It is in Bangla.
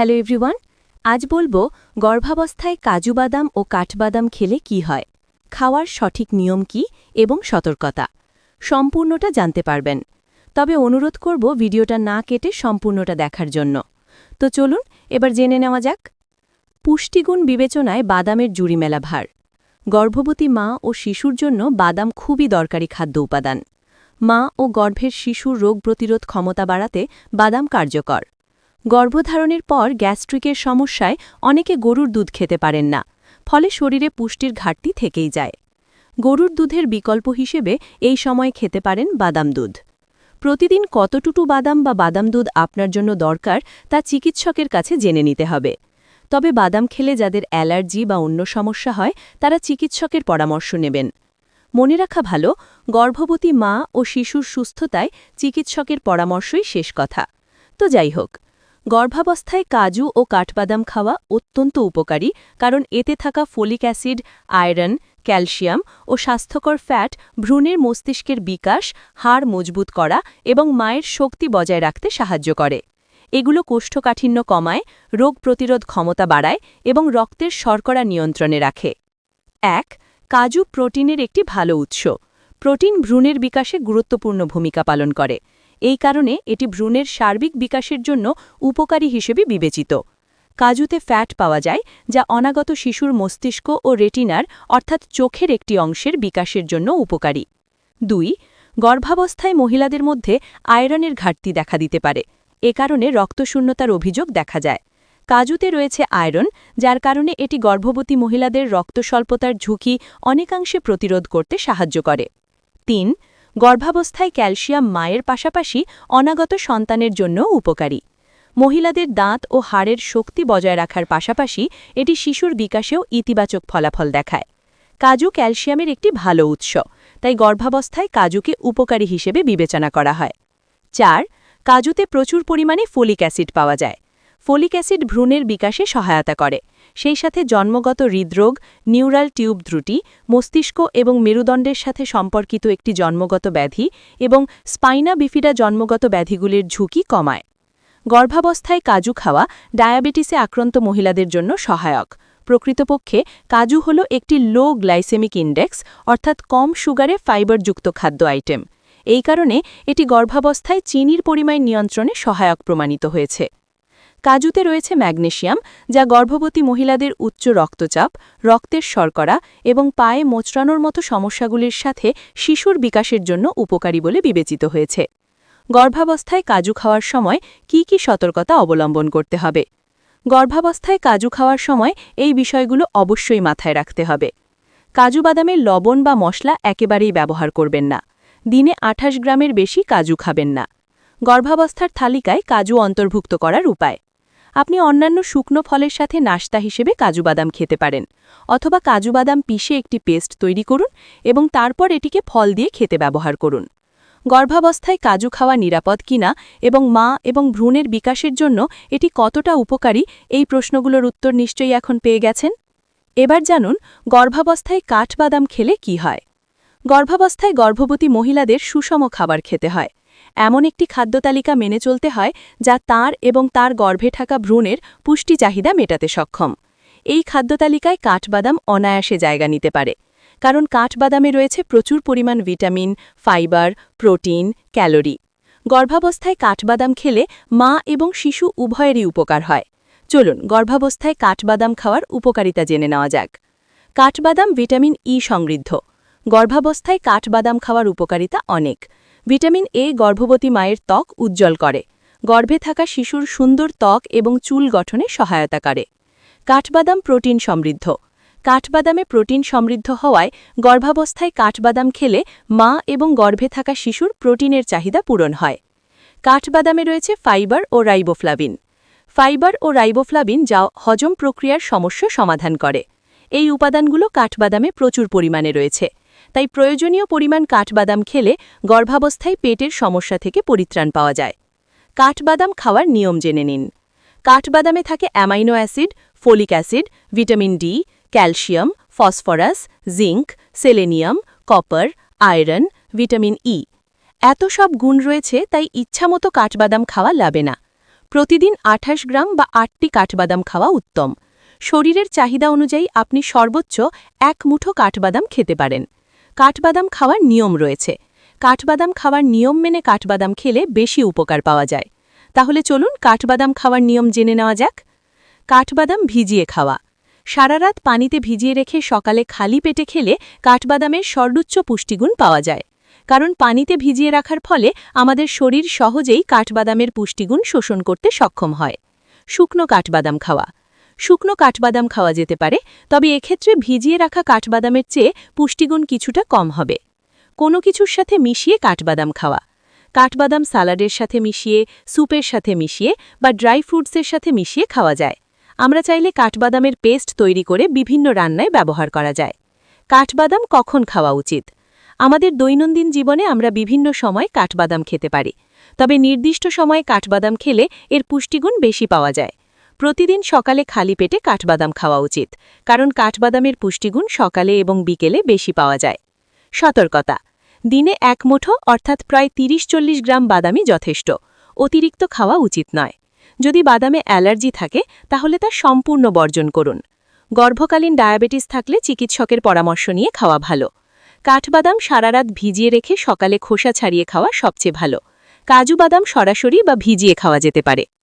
হ্যালো এভরিওয়ান, আজ বলবো গর্ভাবস্থায় কাজু বাদাম ও কাঠবাদাম খেলে কি হয়, খাওয়ার সঠিক নিয়ম কি এবং সতর্কতা সম্পূর্ণটা জানতে পারবেন। তবে অনুরোধ করব ভিডিওটা না কেটে সম্পূর্ণটা দেখার জন্য। তো চলুন এবার জেনে নেওয়া যাক। পুষ্টিগুণ বিবেচনায় বাদামের জুড়ি মেলা ভার। গর্ভবতী মা ও শিশুর জন্য বাদাম খুবই দরকারি খাদ্য উপাদান। মা ও গর্ভের শিশুর রোগ প্রতিরোধ ক্ষমতা বাড়াতে বাদাম কার্যকর। গর্ভধারণের পর গ্যাস্ট্রিকের সমস্যায় অনেকে গরুর দুধ খেতে পারেন না, ফলে শরীরে পুষ্টির ঘাটতি থেকেই যায়। গরুর দুধের বিকল্প হিসেবে এই সময় খেতে পারেন বাদাম দুধ। প্রতিদিন কতটুকু বাদাম বা বাদাম দুধ আপনার জন্য দরকার তা চিকিৎসকের কাছে জেনে নিতে হবে। তবে বাদাম খেলে যাদের অ্যালার্জি বা অন্য সমস্যা হয় তারা চিকিৎসকের পরামর্শ নেবেন। মনে রাখা ভালো, গর্ভবতী মা ও শিশুর সুস্থতায় চিকিৎসকের পরামর্শই শেষ কথা। তো যাই হোক, গর্ভাবস্থায় কাজু ও কাঠবাদাম খাওয়া অত্যন্ত উপকারী, কারণ এতে থাকা ফোলিক অ্যাসিড, আয়রন, ক্যালসিয়াম ও স্বাস্থ্যকর ফ্যাট ভ্রূণের মস্তিষ্কের বিকাশ, হাড় মজবুত করা এবং মায়ের শক্তি বজায় রাখতে সাহায্য করে। এগুলো কোষ্ঠকাঠিন্য কমায়, রোগ প্রতিরোধ ক্ষমতা বাড়ায় এবং রক্তের শর্করা নিয়ন্ত্রণে রাখে। ১. কাজু প্রোটিনের একটি ভালো উৎস। প্রোটিন ভ্রূণের বিকাশে গুরুত্বপূর্ণ ভূমিকা পালন করে। এই কারণে এটি ভ্রূণের সার্বিক বিকাশের জন্য উপকারী হিসেবে বিবেচিত। কাজুতে ফ্যাট পাওয়া যায়, যা অনাগত শিশুর মস্তিষ্ক ও রেটিনার অর্থাৎ চোখের একটি অংশের বিকাশের জন্য উপকারী। ২. গর্ভাবস্থায় মহিলাদের মধ্যে আয়রনের ঘাটতি দেখা দিতে পারে। এ কারণে রক্তশূন্যতার অভিযোগ দেখা যায়। কাজুতে রয়েছে আয়রন, যার কারণে এটি গর্ভবতী মহিলাদের রক্তস্বল্পতার ঝুঁকি অনেকাংশে প্রতিরোধ করতে সাহায্য করে। ৩. গর্ভাবস্থায় ক্যালসিয়াম মায়ের পাশাপাশি অনাগত সন্তানের জন্যও উপকারী। মহিলাদের দাঁত ও হাড়ের শক্তি বজায় রাখার পাশাপাশি এটি শিশুর বিকাশেও ইতিবাচক ফলাফল দেখায়। কাজু ক্যালসিয়ামের একটি ভালো উৎস, তাই গর্ভাবস্থায় কাজুকে উপকারী হিসেবে বিবেচনা করা হয়। ৪. কাজুতে প্রচুর পরিমাণে ফোলিক অ্যাসিড পাওয়া যায়। ফোলিক অ্যাসিড ভ্রূণের বিকাশে সহায়তা করে, সেই সাথে জন্মগত হৃদরোগ, নিউরাল টিউব ত্রুটি, মস্তিষ্ক এবং মেরুদণ্ডের সাথে সম্পর্কিত একটি জন্মগত ব্যাধি এবং স্পাইনা বিফিডা জন্মগত ব্যাধিগুলির ঝুঁকি কমায়। গর্ভাবস্থায় কাজু খাওয়া ডায়াবেটিসে আক্রান্ত মহিলাদের জন্য সহায়ক। প্রকৃতপক্ষে কাজু হল একটি লো গ্লাইসেমিক ইন্ডেক্স, অর্থাৎ কম সুগারে ফাইবারযুক্ত খাদ্য আইটেম। এই কারণে এটি গর্ভাবস্থায় চিনির পরিমাণ নিয়ন্ত্রণে সহায়ক প্রমাণিত হয়েছে। কাজুতে রয়েছে ম্যাগনেসিয়াম, যা গর্ভবতী মহিলাদের উচ্চ রক্তচাপ, রক্তের শর্করা এবং পায়ে মোচড়ানোর মতো সমস্যাগুলির সাথে শিশুর বিকাশের জন্য উপকারী বলে বিবেচিত হয়েছে। গর্ভাবস্থায় কাজু খাওয়ার সময় কি কি সতর্কতা অবলম্বন করতে হবে? গর্ভাবস্থায় কাজু খাওয়ার সময় এই বিষয়গুলো অবশ্যই মাথায় রাখতে হবে। কাজু বাদামের লবণ বা মশলা একেবারেই ব্যবহার করবেন না। দিনে 28 গ্রামের বেশি কাজু খাবেন না। গর্ভাবস্থার তালিকায় কাজু অন্তর্ভুক্ত করার উপায়: আপনি অন্যান্য শুকনো ফলের সাথে নাশতা হিসেবে কাজু বাদাম খেতে পারেন, অথবা কাজু বাদাম পিষে একটি পেস্ট তৈরি করুন এবং তারপর এটিকে ফল দিয়ে খেতে ব্যবহার করুন। গর্ভাবস্থায় কাজু খাওয়া নিরাপদ কিনা এবং মা এবং ভ্রূণের বিকাশের জন্য এটি কতটা উপকারী, এই প্রশ্নগুলোর উত্তর নিশ্চয়ই এখন পেয়ে গেছেন। এবার জানুন গর্ভাবস্থায় কাঠবাদাম খেলে কি হয়। গর্ভাবস্থায় গর্ভবতী মহিলাদের সুষম খাবার খেতে হয়। এমন একটি খাদ্য তালিকা মেনে চলতে হয় যা তার এবং তার গর্ভে থাকা ভ্রূণের পুষ্টি চাহিদা মেটাতে সক্ষম। এই খাদ্য তালিকায় কাঠবাদাম অনায়াসে জায়গা নিতে পারে, কারণ কাঠবাদামে রয়েছে প্রচুর পরিমাণ ভিটামিন, ফাইবার, প্রোটিন, ক্যালোরি। গর্ভাবস্থায় কাঠবাদাম খেলে মা এবং শিশু উভয়েরই উপকার হয়। চলুন গর্ভাবস্থায় কাঠবাদাম খাওয়ার উপকারিতা জেনে নেওয়া যাক। কাঠবাদাম ভিটামিন ই সমৃদ্ধ। গর্ভাবস্থায় কাঠবাদাম খাওয়ার উপকারিতা অনেক। ভিটামিন এ গর্ভবতী মায়ের ত্বক উজ্জ্বল করে, গর্ভে থাকা শিশুর সুন্দর ত্বক এবং চুল গঠনে সহায়তা করে। কাঠবাদাম প্রোটিন সমৃদ্ধ। কাঠবাদামে প্রোটিন সমৃদ্ধ হওয়ায় গর্ভাবস্থায় কাঠবাদাম খেলে মা এবং গর্ভে থাকা শিশুর প্রোটিনের চাহিদা পূরণ হয়। কাঠবাদামে রয়েছে ফাইবার ও রাইবোফ্লাভিন। ফাইবার ও রাইবোফ্লাভিন যা হজম প্রক্রিয়ার সমস্যা সমাধান করে। এই উপাদানগুলো কাঠবাদামে প্রচুর পরিমাণে রয়েছে, তাই প্রয়োজনীয় পরিমাণ কাঠবাদাম খেলে গর্ভাবস্থায় পেটের সমস্যা থেকে পরিত্রাণ পাওয়া যায়। কাঠবাদাম খাওয়ার নিয়ম জেনে নিন। কাঠবাদামে থাকে amino acid, folic acid, vitamin D, calcium, phosphorus, zinc, selenium, copper, iron, vitamin E. এত সব গুণ রয়েছে, তাই ইচ্ছামতো কাঠবাদাম খাওয়া যাবে না। প্রতিদিন 28 গ্রাম বা 8টি কাঠবাদাম খাওয়া উত্তম। শরীরের চাহিদা অনুযায়ী আপনি সর্বোচ্চ 1 মুঠো কাঠবাদাম খেতে পারেন। কাঠবাদাম খাওয়ার নিয়ম রয়েছে। কাঠবাদাম খাওয়ার নিয়ম মেনে কাঠবাদাম খেলে বেশি উপকার পাওয়া যায়। তাহলে চলুন কাঠবাদাম খাওয়ার নিয়ম জেনে নেওয়া যাক। কাঠবাদাম ভিজিয়ে খাওয়া। সারা রাত পানিতে ভিজিয়ে রেখে সকালে খালি পেটে খেলে কাঠবাদামের সর্বোচ্চ পুষ্টিগুণ পাওয়া যায়। কারণ পানিতে ভিজিয়ে রাখার ফলে আমাদের শরীর সহজেই কাঠবাদামের পুষ্টিগুণ শোষণ করতে সক্ষম হয়। শুকনো কাঠবাদাম খাওয়া। শুকনো কাঠবাদাম খাওয়া যেতে পারে, তবে এক্ষেত্রে ভিজিয়ে রাখা কাঠবাদামের চেয়ে পুষ্টিগুণ কিছুটা কম হবে। কোনো কিছুর সাথে মিশিয়ে কাঠবাদাম খাওয়া। কাঠবাদাম সালাডের সাথে মিশিয়ে, স্যুপের সাথে মিশিয়ে বা ড্রাই ফ্রুটসের সাথে মিশিয়ে খাওয়া যায়। আমরা চাইলে কাঠবাদামের পেস্ট তৈরি করে বিভিন্ন রান্নায় ব্যবহার করা যায়। কাঠবাদাম কখন খাওয়া উচিত? আমাদের দৈনন্দিন জীবনে আমরা বিভিন্ন সময় কাঠবাদাম খেতে পারি, তবে নির্দিষ্ট সময়ে কাঠবাদাম খেলে এর পুষ্টিগুণ বেশি পাওয়া যায়। প্রতিদিন সকালে খালি পেটে কাঠবাদাম খাওয়া উচিত, কারণ কাঠবাদামের পুষ্টিগুণ সকালে এবং বিকেলে বেশি পাওয়া যায়। সতর্কতা: দিনে 1 মুঠো অর্থাৎ প্রায় 30-40 গ্রাম বাদামই যথেষ্ট। অতিরিক্ত খাওয়া উচিত নয়। যদি বাদামে অ্যালার্জি থাকে তাহলে তা সম্পূর্ণ বর্জন করুন। গর্ভকালীন ডায়াবেটিস থাকলে চিকিৎসকের পরামর্শ নিয়ে খাওয়া ভালো। কাঠবাদাম সারা রাত ভিজিয়ে রেখে সকালে খোসা ছাড়িয়ে খাওয়া সবচেয়ে ভালো। কাজু বাদাম সরাসরি বা ভিজিয়ে খাওয়া যেতে পারে।